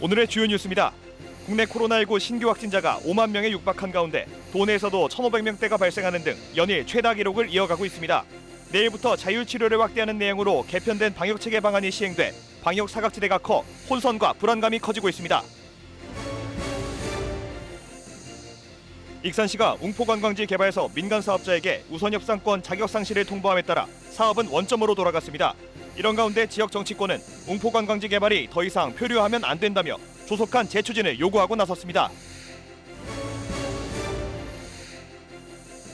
오늘의 주요 뉴스입니다. 국내 코로나19 신규 확진자가 5만 명에 육박한 가운데 도내에서도 1,500명대가 발생하는 등 연일 최다 기록을 이어가고 있습니다. 내일부터 자율치료를 확대하는 내용으로 개편된 방역체계 방안이 시행돼 방역 사각지대가 커 혼선과 불안감이 커지고 있습니다. 익산시가 웅포관광지 개발사업 민간 사업자에게 우선 협상권 자격 상실을 통보함에 따라 사업은 원점으로 돌아갔습니다. 이런 가운데 지역 정치권은 웅포관광지 개발이 더 이상 표류하면 안 된다며 조속한 재추진을 요구하고 나섰습니다.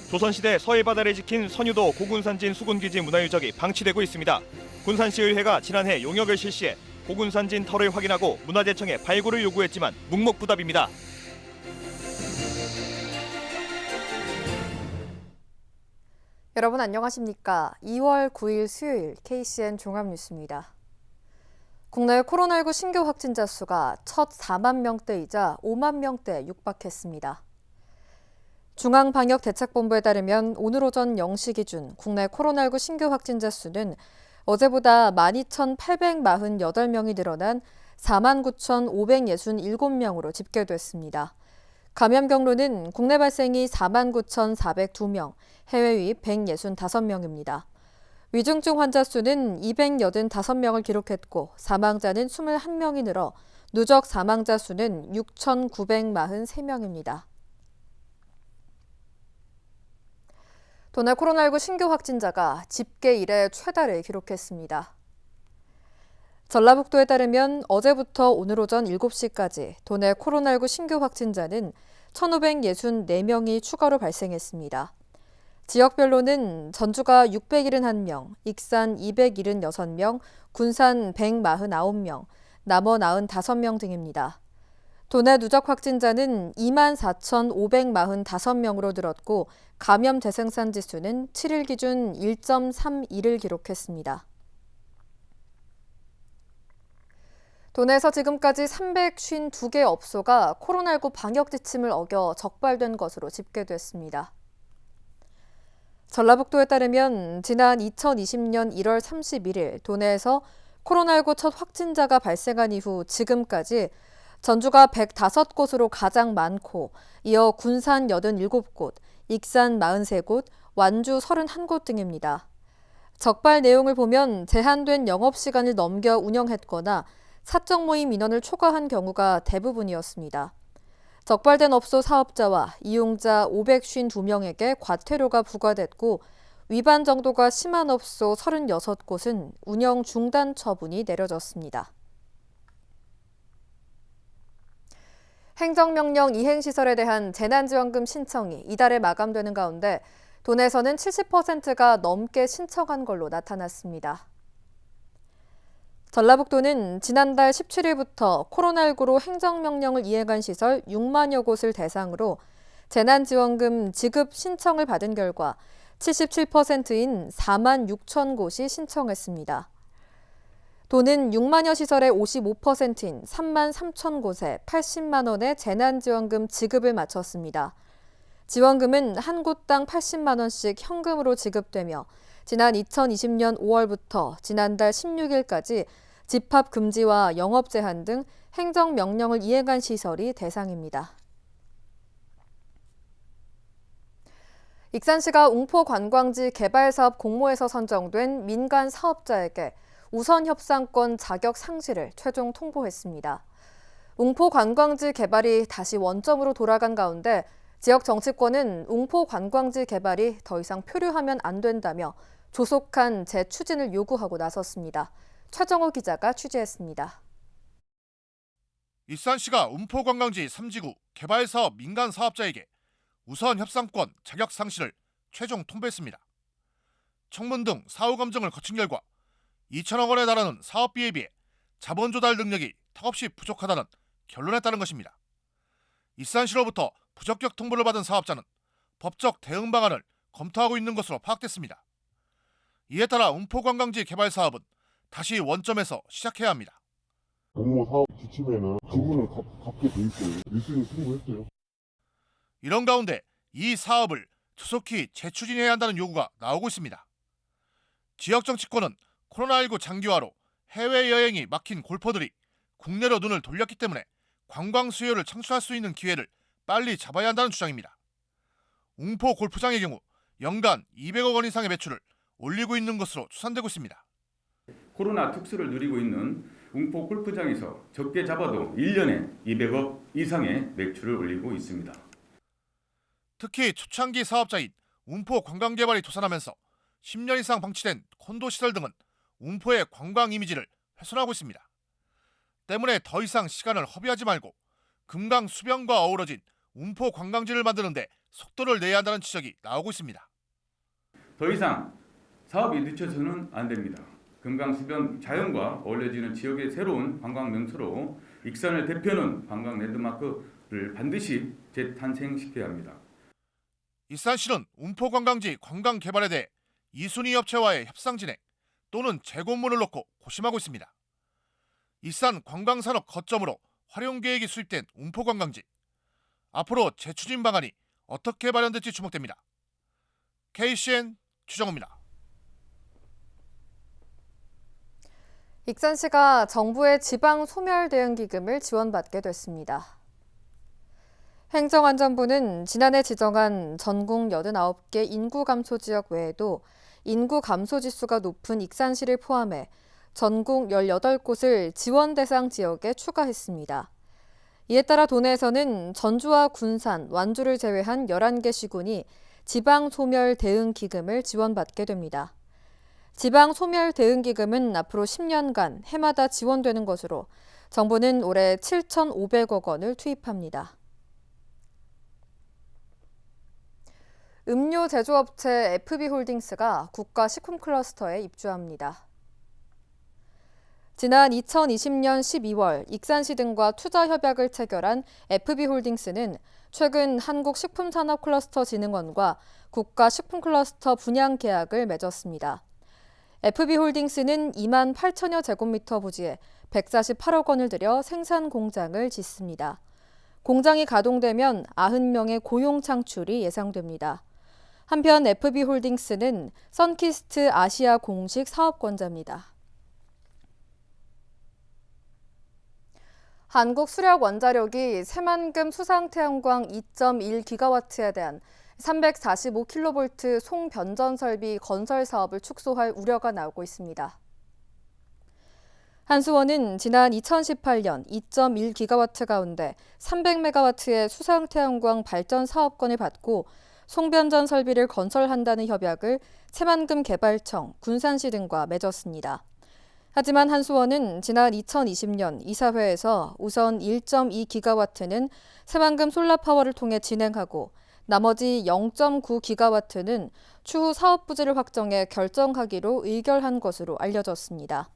조선시대 서해바다를 지킨 선유도 고군산진 수군기지 문화유적이 방치되고 있습니다. 군산시의회가 지난해 용역을 실시해 고군산진 터를 확인하고 문화재청에 발굴을 요구했지만 묵묵부답입니다. 여러분 안녕하십니까? 2월 9일 수요일 KCN 종합뉴스입니다. 국내 코로나19 신규 확진자 수가 첫 4만 명대이자 5만 명대에 육박했습니다. 중앙방역대책본부에 따르면 오늘 오전 0시 기준 국내 코로나19 신규 확진자 수는 어제보다 12,848명이 늘어난 49,567명으로 집계됐습니다. 감염 경로는 국내 발생이 49,402명, 해외 유입 165명입니다. 위중증 환자 수는 285명을 기록했고 사망자는 21명이 늘어 누적 사망자 수는 6,943명입니다. 도내 코로나19 신규 확진자가 집계 이래 최다를 기록했습니다. 전라북도에 따르면 어제부터 오늘 오전 7시까지 도내 코로나19 신규 확진자는 1,564명이 추가로 발생했습니다. 지역별로는 전주가 671명, 익산 276명, 군산 149명, 남원 95명 등입니다. 도내 누적 확진자는 24,545명으로 늘었고 감염 재생산 지수는 7일 기준 1.31을 기록했습니다. 도내에서 지금까지 352개 업소가 코로나19 방역 지침을 어겨 적발된 것으로 집계됐습니다. 전라북도에 따르면 지난 2020년 1월 31일 도내에서 코로나19 첫 확진자가 발생한 이후 지금까지 전주가 105곳으로 가장 많고 이어 군산 87곳, 익산 43곳, 완주 31곳 등입니다. 적발 내용을 보면 제한된 영업시간을 넘겨 운영했거나 사적 모임 인원을 초과한 경우가 대부분이었습니다. 적발된 업소 사업자와 이용자 552명에게 과태료가 부과됐고 위반 정도가 심한 업소 36곳은 운영 중단 처분이 내려졌습니다. 행정명령 이행시설에 대한 재난지원금 신청이 이달에 마감되는 가운데 도내에서는 70%가 넘게 신청한 걸로 나타났습니다. 전라북도는 지난달 17일부터 코로나19로 행정명령을 이행한 시설 6만여 곳을 대상으로 재난지원금 지급 신청을 받은 결과 77%인 4만 6천 곳이 신청했습니다. 도는 6만여 시설의 55%인 3만 3천 곳에 80만 원의 재난지원금 지급을 마쳤습니다. 지원금은 한 곳당 80만 원씩 현금으로 지급되며 지난 2020년 5월부터 지난달 16일까지 집합 금지와 영업 제한 등 행정명령을 이행한 시설이 대상입니다. 익산시가 웅포 관광지 개발 사업 공모에서 선정된 민간 사업자에게 우선 협상권 자격 상실을 최종 통보했습니다. 웅포 관광지 개발이 다시 원점으로 돌아간 가운데 지역 정치권은 웅포 관광지 개발이 더 이상 표류하면 안 된다며 조속한 재추진을 요구하고 나섰습니다. 최정호 기자가 취재했습니다. 익산시가 웅포관광지 3지구 개발사업 민간 사업자에게 우선 협상권 자격 상실을 최종 통보했습니다. 청문 등 사후 검증을 거친 결과 2천억 원에 달하는 사업비에 비해 자본 조달 능력이 턱없이 부족하다는 결론에 따른 것입니다. 익산시로부터 부적격 통보를 받은 사업자는 법적 대응 방안을 검토하고 있는 것으로 파악됐습니다. 이에 따라 웅포관광지 개발 사업은 다시 원점에서 시작해야 합니다. 공모 사업 지침에는 지분을 갖게 돼 있고요. 1등을 승부했어요. 이런 가운데 이 사업을 조속히 재추진해야 한다는 요구가 나오고 있습니다. 지역 정치권은 코로나19 장기화로 해외여행이 막힌 골퍼들이 국내로 눈을 돌렸기 때문에 관광 수요를 창출할 수 있는 기회를 빨리 잡아야 한다는 주장입니다. 웅포 골프장의 경우 연간 200억 원 이상의 매출을 올리고 있는 것으로 추산되고 있습니다. 코로나 특수를 누리고 있는 웅포 골프장에서 적게 잡아도 1년에 200억 이상의 매출을 올리고 있습니다. 특히 초창기 사업자인 웅포 관광개발이 도산하면서 10년 이상 방치된 콘도 시설 등은 웅포의 관광 이미지를 훼손하고 있습니다. 때문에 더 이상 시간을 허비하지 말고 금강 수변과 어우러진 웅포 관광지를 만드는데 속도를 내야 한다는 지적이 나오고 있습니다. 더 이상 사업이 늦춰서는 안 됩니다. 금강 수변 자연과 어울려지는 지역의 새로운 관광 명소로 익산을 대표하는 관광 랜드마크를 반드시 재탄생시켜야 합니다. 익산시는 웅포 관광지 관광 개발에 대해 이순희 업체와의 협상 진행 또는 재고문을 놓고 고심하고 있습니다. 익산 관광산업 거점으로 활용 계획이 수립된 웅포 관광지. 앞으로 재추진 방안이 어떻게 마련될지 주목됩니다. KCN 추정호입니다. 익산시가 정부의 지방 소멸 대응 기금을 지원받게 됐습니다. 행정안전부는 지난해 지정한 전국 89개 인구 감소 지역 외에도 인구 감소 지수가 높은 익산시를 포함해 전국 18곳을 지원 대상 지역에 추가했습니다. 이에 따라 도내에서는 전주와 군산, 완주를 제외한 11개 시군이 지방 소멸 대응 기금을 지원받게 됩니다. 지방 소멸 대응 기금은 앞으로 10년간 해마다 지원되는 것으로 정부는 올해 7,500억 원을 투입합니다. 음료 제조업체 FB홀딩스가 국가식품 클러스터에 입주합니다. 지난 2020년 12월 익산시 등과 투자 협약을 체결한 FB홀딩스는 최근 한국식품산업클러스터진흥원과 국가식품클러스터 분양 계약을 맺었습니다. FB홀딩스는 2만 8천여 제곱미터 부지에 148억 원을 들여 생산 공장을 짓습니다. 공장이 가동되면 90명의 고용 창출이 예상됩니다. 한편 FB홀딩스는 선키스트 아시아 공식 사업권자입니다. 한국수력원자력이 새만금 수상태양광 2.1기가와트에 대한 345kV 송변전 설비 건설 사업을 축소할 우려가 나오고 있습니다. 한수원은 지난 2018년 2.1기가와트 가운데 300메가와트의 수상태양광 발전 사업권을 받고 송변전 설비를 건설한다는 협약을 새만금 개발청, 군산시 등과 맺었습니다. 하지만 한수원은 지난 2020년 이사회에서 우선 1.2기가와트는 새만금 솔라파워를 통해 진행하고 나머지 0.9기가와트는 추후 사업 부지를 확정해 결정하기로 의결한 것으로 알려졌습니다.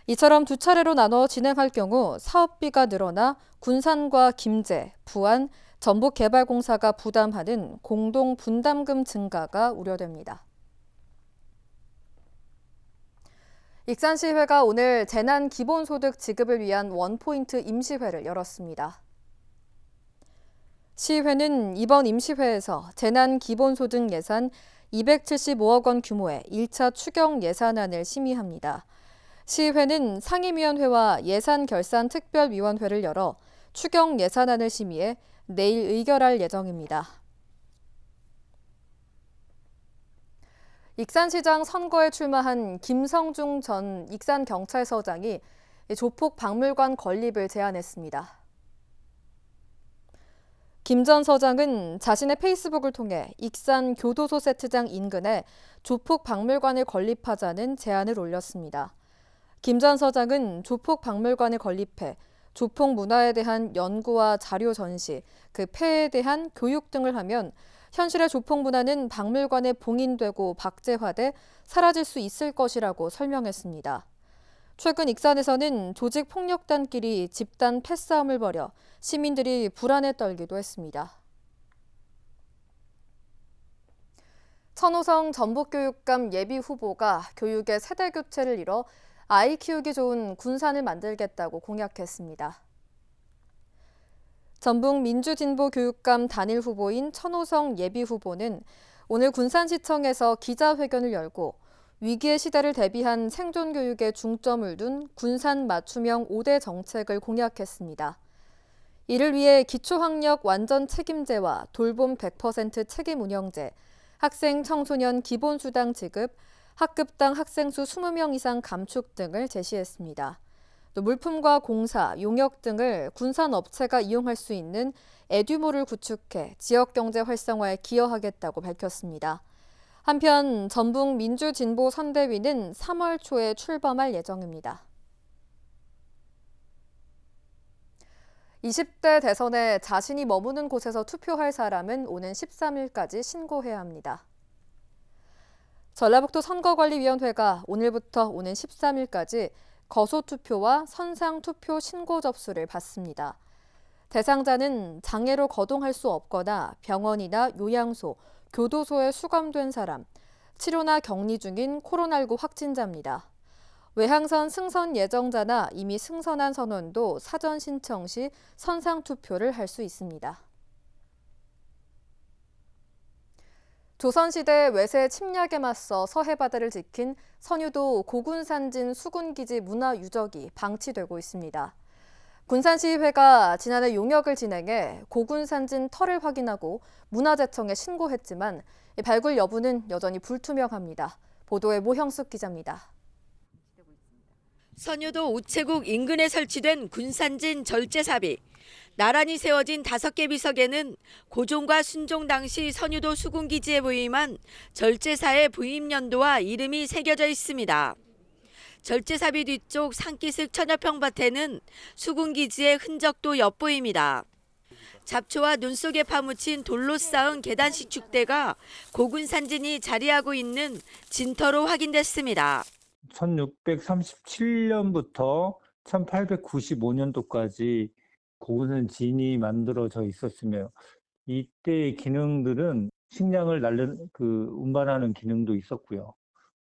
이처럼 두 차례로 나눠 진행할 경우 사업비가 늘어나 군산과 김제, 부안, 전북개발공사가 부담하는 공동 분담금 증가가 우려됩니다. 익산시회가 오늘 재난기본소득 지급을 위한 원포인트 임시회를 열었습니다. 시회는 이번 임시회에서 재난기본소득 예산 275억 원 규모의 1차 추경 예산안을 심의합니다. 시회는 상임위원회와 예산결산특별위원회를 열어 추경 예산안을 심의해 내일 의결할 예정입니다. 익산시장 선거에 출마한 김성중 전 익산경찰서장이 조폭박물관 건립을 제안했습니다. 김 전 서장은 자신의 페이스북을 통해 익산 교도소 세트장 인근에 조폭박물관을 건립하자는 제안을 올렸습니다. 김 전 서장은 조폭박물관을 건립해 조폭 문화에 대한 연구와 자료 전시, 그 폐해에 대한 교육 등을 하면 현실의 조폭 문화는 박물관에 봉인되고 박제화돼 사라질 수 있을 것이라고 설명했습니다. 최근 익산에서는 조직폭력단끼리 집단 패싸움을 벌여 시민들이 불안에 떨기도 했습니다. 천호성 전북교육감 예비후보가 교육의 세대교체를 이뤄 아이 키우기 좋은 군산을 만들겠다고 공약했습니다. 전북민주진보교육감 단일 후보인 천호성 예비후보는 오늘 군산시청에서 기자회견을 열고 위기의 시대를 대비한 생존 교육에 중점을 둔 군산 맞춤형 5대 정책을 공약했습니다. 이를 위해 기초학력 완전 책임제와 돌봄 100% 책임 운영제, 학생 청소년 기본수당 지급, 학급당 학생 수 20명 이상 감축 등을 제시했습니다. 또 물품과 공사, 용역 등을 군산 업체가 이용할 수 있는 에듀몰을 구축해 지역경제 활성화에 기여하겠다고 밝혔습니다. 한편 전북 민주진보선대위는 3월 초에 출범할 예정입니다. 20대 대선에 자신이 머무는 곳에서 투표할 사람은 오는 13일까지 신고해야 합니다. 전라북도 선거관리위원회가 오늘부터 오는 13일까지 거소투표와 선상투표 신고 접수를 받습니다. 대상자는 장애로 거동할 수 없거나 병원이나 요양소, 교도소에 수감된 사람, 치료나 격리 중인 코로나19 확진자입니다. 외항선 승선 예정자나 이미 승선한 선원도 사전 신청 시 선상투표를 할 수 있습니다. 조선시대 외세 침략에 맞서 서해바다를 지킨 선유도 고군산진 수군기지 문화유적이 방치되고 있습니다. 군산시의회가 지난해 용역을 진행해 고군산진 터를 확인하고 문화재청에 신고했지만 발굴 여부는 여전히 불투명합니다. 보도에 모형숙 기자입니다. 선유도 우체국 인근에 설치된 군산진 절제삽이 나란히 세워진 5개 비석에는 고종과 순종 당시 선유도 수군기지에 부임한 절제사의 부임 연도와 이름이 새겨져 있습니다. 절제삽이 뒤쪽 산기슭 천여평밭에는 수군기지의 흔적도 엿보입니다. 잡초와 눈 속에 파묻힌 돌로 쌓은 계단식 축대가 고군산진이 자리하고 있는 진터로 확인됐습니다. 1637년부터 1895년도까지 고군산진이 만들어져 있었으며 이때의 기능들은 식량을 운반하는 기능도 있었고요.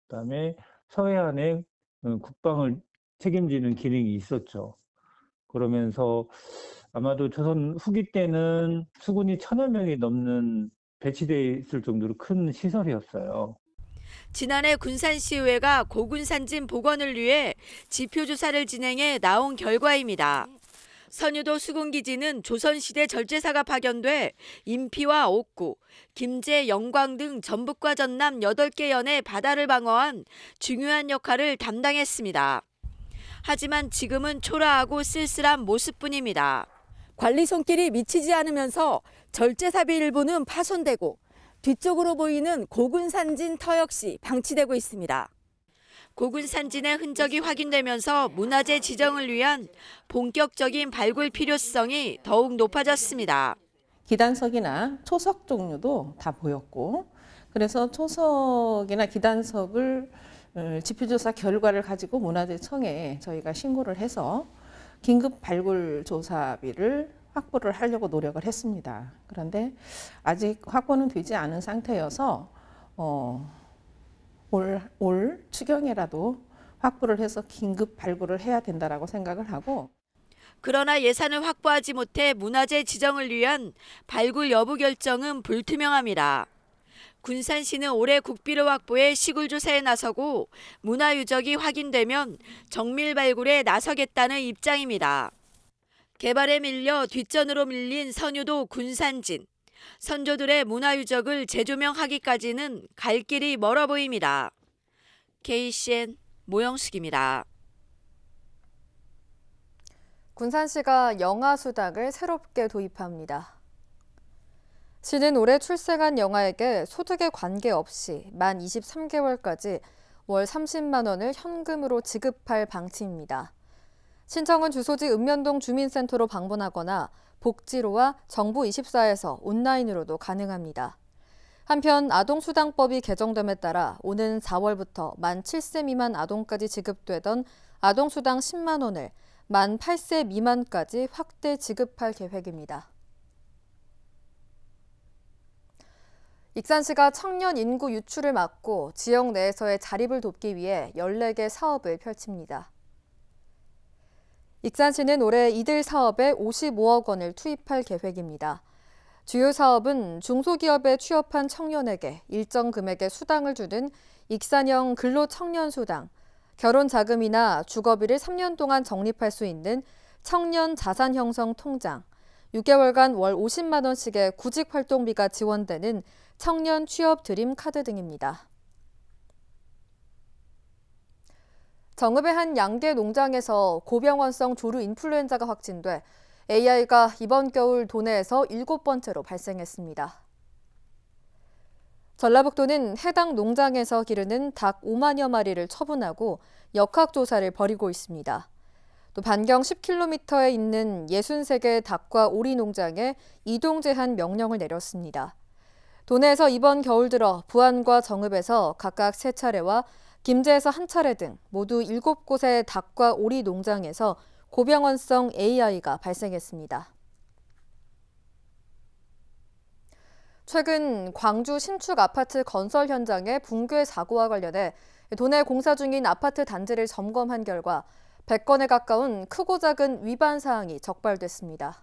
그다음에 서해안에 국방을 책임지는 기능이 있었죠. 그러면서 아마도 조선 후기 때는 수군이 1000여 명이 넘는 배치되어 있을 정도로 큰 시설이었어요. 지난해 군산시의회가 고군산진 복원을 위해 지표조사를 진행해 나온 결과입니다. 선유도 수군기지는 조선시대 절제사가 파견돼 인피와 옥구, 김제, 영광 등 전북과 전남 8개 연의 바다를 방어한 중요한 역할을 담당했습니다. 하지만 지금은 초라하고 쓸쓸한 모습뿐입니다. 관리 손길이 미치지 않으면서 절제삽의 일부는 파손되고 뒤쪽으로 보이는 고군산진 터 역시 방치되고 있습니다. 고군산진의 흔적이 확인되면서 문화재 지정을 위한 본격적인 발굴 필요성이 더욱 높아졌습니다. 기단석이나 초석 종류도 다 보였고, 그래서 초석이나 기단석을 지표조사 결과를 가지고 문화재청에 저희가 신고를 해서 긴급 발굴 조사비를 확보를 하려고 노력을 했습니다. 그런데 아직 확보는 되지 않은 상태여서 올 추경에라도 확보를 해서 긴급 발굴을 해야 된다라고 생각을 하고, 그러나 예산을 확보하지 못해 문화재 지정을 위한 발굴 여부 결정은 불투명합니다. 군산시는 올해 국비를 확보해 시굴 조사에 나서고 문화유적이 확인되면 정밀 발굴에 나서겠다는 입장입니다. 개발에 밀려 뒷전으로 밀린 선유도 군산진. 선조들의 문화유적을 재조명하기까지는 갈 길이 멀어 보입니다. KCN 모영숙입니다. 군산시가 영아수당을 새롭게 도입합니다. 시는 올해 출생한 영아에게 소득에 관계없이 만 23개월까지 월 30만 원을 현금으로 지급할 방침입니다. 신청은 주소지 읍면동 주민센터로 방문하거나 복지로와 정부24에서 온라인으로도 가능합니다. 한편 아동수당법이 개정됨에 따라 오는 4월부터 만 7세 미만 아동까지 지급되던 아동수당 10만 원을 만 8세 미만까지 확대 지급할 계획입니다. 익산시가 청년 인구 유출을 막고 지역 내에서의 자립을 돕기 위해 14개 사업을 펼칩니다. 익산시는 올해 이들 사업에 55억 원을 투입할 계획입니다. 주요 사업은 중소기업에 취업한 청년에게 일정 금액의 수당을 주는 익산형 근로청년수당, 결혼자금이나 주거비를 3년 동안 적립할 수 있는 청년자산형성통장, 6개월간 월 50만 원씩의 구직활동비가 지원되는 청년 취업 드림 카드 등입니다. 정읍의 한 양계 농장에서 고병원성 조류 인플루엔자가 확진돼 AI가 이번 겨울 도내에서 7번째로 발생했습니다. 전라북도는 해당 농장에서 기르는 닭 5만여 마리를 처분하고 역학조사를 벌이고 있습니다. 또 반경 10km에 있는 63개 닭과 오리 농장에 이동 제한 명령을 내렸습니다. 도내에서 이번 겨울 들어 부안과 정읍에서 각각 3차례와 김제에서 1차례 등 모두 7곳의 닭과 오리 농장에서 고병원성 AI가 발생했습니다. 최근 광주 신축 아파트 건설 현장의 붕괴 사고와 관련해 도내 공사 중인 아파트 단지를 점검한 결과 100건에 가까운 크고 작은 위반 사항이 적발됐습니다.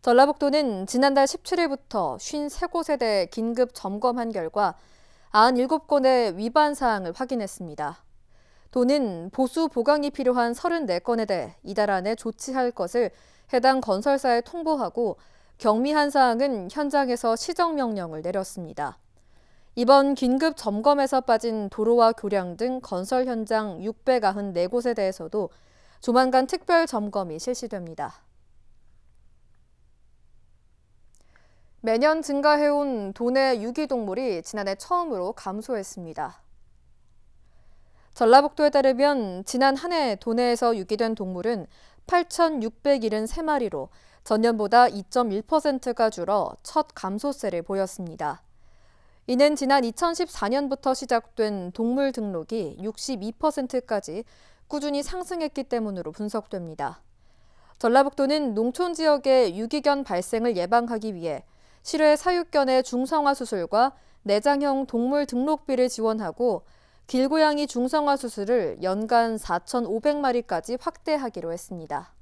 전라북도는 지난달 17일부터 53곳에 대해 긴급 점검한 결과 97건의 위반 사항을 확인했습니다. 도는 보수 보강이 필요한 34건에 대해 이달 안에 조치할 것을 해당 건설사에 통보하고 경미한 사항은 현장에서 시정명령을 내렸습니다. 이번 긴급 점검에서 빠진 도로와 교량 등 건설 현장 694곳에 대해서도 조만간 특별 점검이 실시됩니다. 매년 증가해온 도내 유기동물이 지난해 처음으로 감소했습니다. 전라북도에 따르면 지난 한 해 도내에서 유기된 동물은 8,673마리로 전년보다 2.1%가 줄어 첫 감소세를 보였습니다. 이는 지난 2014년부터 시작된 동물 등록이 62%까지 꾸준히 상승했기 때문으로 분석됩니다. 전라북도는 농촌 지역의 유기견 발생을 예방하기 위해 실외 사육견의 중성화 수술과 내장형 동물 등록비를 지원하고 길고양이 중성화 수술을 연간 4,500마리까지 확대하기로 했습니다.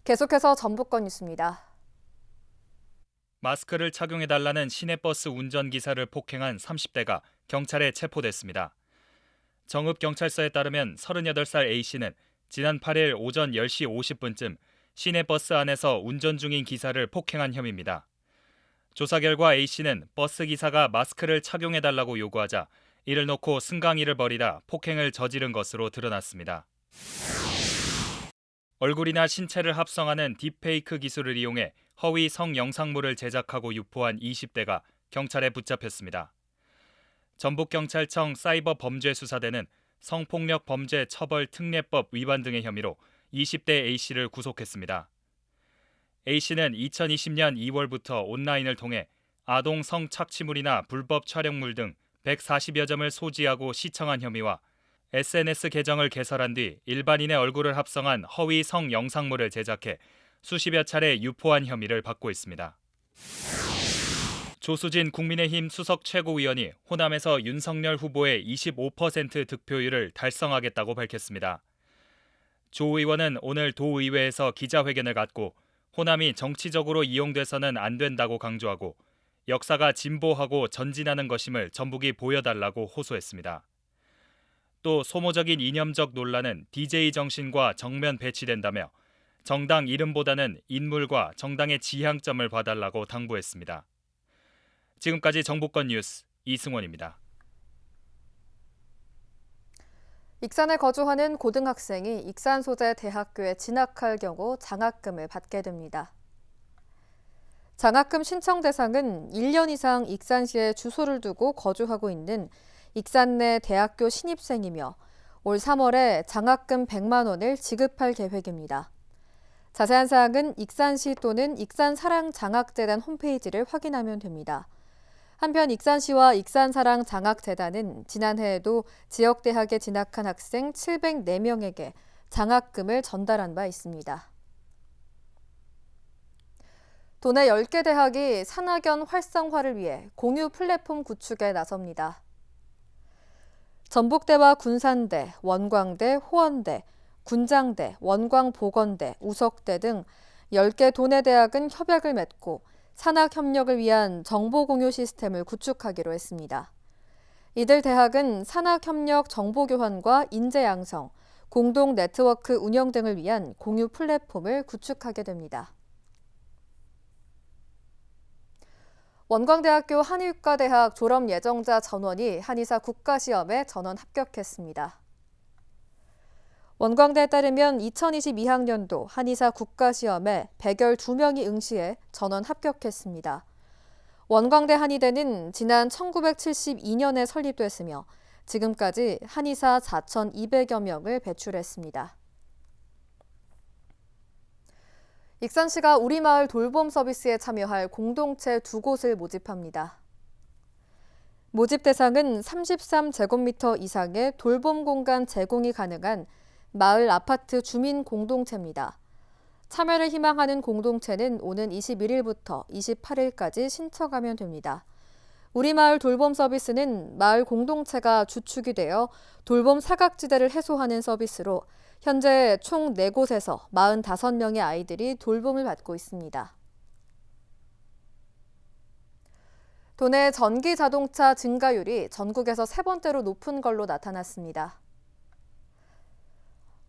계속해서 전북권 뉴스입니다. 마스크를 착용해달라는 시내버스 운전기사를 폭행한 30대가 경찰에 체포됐습니다. 정읍경찰서에 따르면 38살 A씨는 지난 8일 오전 10시 50분쯤 시내버스 안에서 운전 중인 기사를 폭행한 혐의입니다. 조사 결과 A씨는 버스 기사가 마스크를 착용해달라고 요구하자 이를 놓고 승강이를 벌이다 폭행을 저지른 것으로 드러났습니다. 얼굴이나 신체를 합성하는 딥페이크 기술을 이용해 허위 성영상물을 제작하고 유포한 20대가 경찰에 붙잡혔습니다. 전북경찰청 사이버범죄수사대는 성폭력 범죄 처벌 특례법 위반 등의 혐의로 20대 A씨를 구속했습니다. A씨는 2020년 2월부터 온라인을 통해 아동 성착취물이나 불법 촬영물 등 140여 점을 소지하고 시청한 혐의와 SNS 계정을 개설한 뒤 일반인의 얼굴을 합성한 허위 성영상물을 제작해 수십여 차례 유포한 혐의를 받고 있습니다. 조수진 국민의힘 수석 최고위원이 호남에서 윤석열 후보의 25% 득표율을 달성하겠다고 밝혔습니다. 조 의원은 오늘 도의회에서 기자회견을 갖고 호남이 정치적으로 이용돼서는 안 된다고 강조하고 역사가 진보하고 전진하는 것임을 전북이 보여달라고 호소했습니다. 또 소모적인 이념적 논란은 DJ 정신과 정면 배치된다며 정당 이름보다는 인물과 정당의 지향점을 봐달라고 당부했습니다. 지금까지 정보권 뉴스 이승원입니다. 익산에 거주하는 고등학생이 익산 소재 대학교에 진학할 경우 장학금을 받게 됩니다. 장학금 신청 대상은 1년 이상 익산시에 주소를 두고 거주하고 있는 익산 내 대학교 신입생이며 올 3월에 장학금 100만 원을 지급할 계획입니다. 자세한 사항은 익산시 또는 익산사랑장학재단 홈페이지를 확인하면 됩니다. 한편 익산시와 익산사랑장학재단은 지난해에도 지역대학에 진학한 학생 704명에게 장학금을 전달한 바 있습니다. 도내 10개 대학이 산학연 활성화를 위해 공유 플랫폼 구축에 나섭니다. 전북대와 군산대, 원광대, 호원대, 군장대, 원광보건대, 우석대 등 10개 도내 대학은 협약을 맺고 산학 협력을 위한 정보 공유 시스템을 구축하기로 했습니다. 이들 대학은 산학 협력 정보 교환과 인재 양성, 공동 네트워크 운영 등을 위한 공유 플랫폼을 구축하게 됩니다. 원광대학교 한의과대학 졸업 예정자 전원이 한의사 국가시험에 전원 합격했습니다. 원광대에 따르면 2022학년도 한의사 국가시험에 112명이 응시해 전원 합격했습니다. 원광대 한의대는 지난 1972년에 설립됐으며 지금까지 한의사 4,200여 명을 배출했습니다. 익산시가 우리마을 돌봄 서비스에 참여할 공동체 2곳을 모집합니다. 모집 대상은 33제곱미터 이상의 돌봄 공간 제공이 가능한 마을 아파트 주민 공동체입니다. 참여를 희망하는 공동체는 오는 21일부터 28일까지 신청하면 됩니다. 우리마을 돌봄 서비스는 마을 공동체가 주축이 되어 돌봄 사각지대를 해소하는 서비스로 현재 총 4곳에서 45명의 아이들이 돌봄을 받고 있습니다. 도내 전기 자동차 증가율이 전국에서 3번째로 높은 걸로 나타났습니다.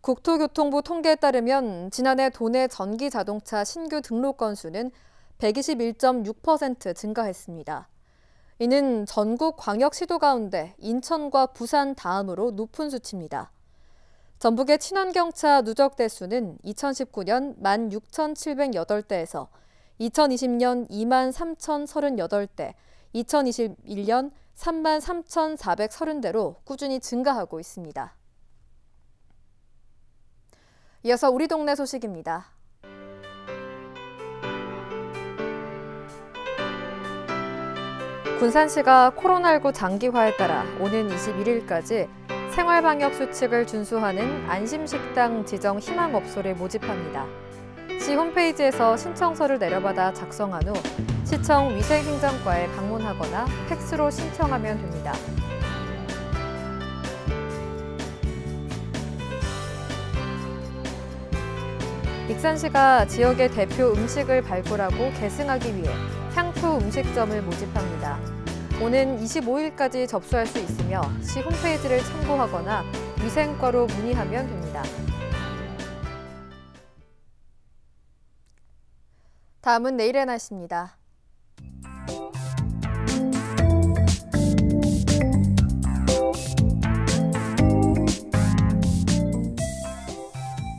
국토교통부 통계에 따르면 지난해 도내 전기 자동차 신규 등록 건수는 121.6% 증가했습니다. 이는 전국 광역시도 가운데 인천과 부산 다음으로 높은 수치입니다. 전북의 친환경차 누적 대수는 2019년 16,708대에서 2020년 23,038대, 2021년 33,430대로 꾸준히 증가하고 있습니다. 이어서 우리 동네 소식입니다. 군산시가 코로나19 장기화에 따라 오는 21일까지 생활방역 수칙을 준수하는 안심식당 지정 희망업소를 모집합니다. 시 홈페이지에서 신청서를 내려받아 작성한 후 시청 위생행정과에 방문하거나 팩스로 신청하면 됩니다. 익산시가 지역의 대표 음식을 발굴하고 계승하기 위해 향토 음식점을 모집합니다. 오는 25일까지 접수할 수 있으며 시 홈페이지를 참고하거나 위생과로 문의하면 됩니다. 다음은 내일의 날씨입니다.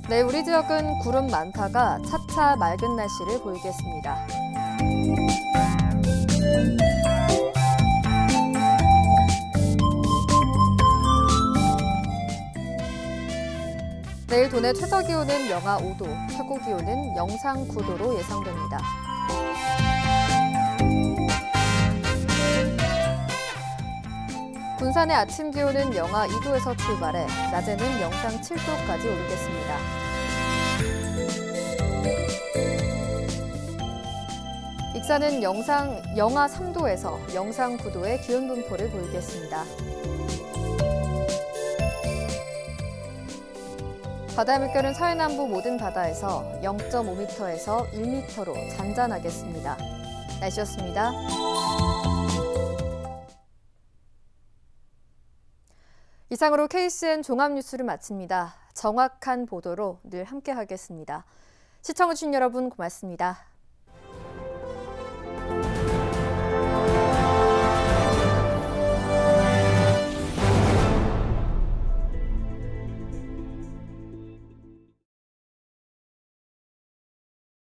내일 우리 지역은 구름 많다가 차차 맑은 날씨를 보이겠습니다. 내일 도내 최저기온은 영하 5도, 최고기온은 영상 9도로 예상됩니다. 군산의 아침 기온은 영하 2도에서 출발해 낮에는 영상 7도까지 오르겠습니다. 익산은 영하 3도에서 영상 9도의 기온 분포를 보이겠습니다. 바다 물결은 서해남부 모든 바다에서 0.5m에서 1m로 잔잔하겠습니다. 날씨였습니다. 이상으로 KCN 종합뉴스를 마칩니다. 정확한 보도로 늘 함께하겠습니다. 시청해주신 여러분 고맙습니다.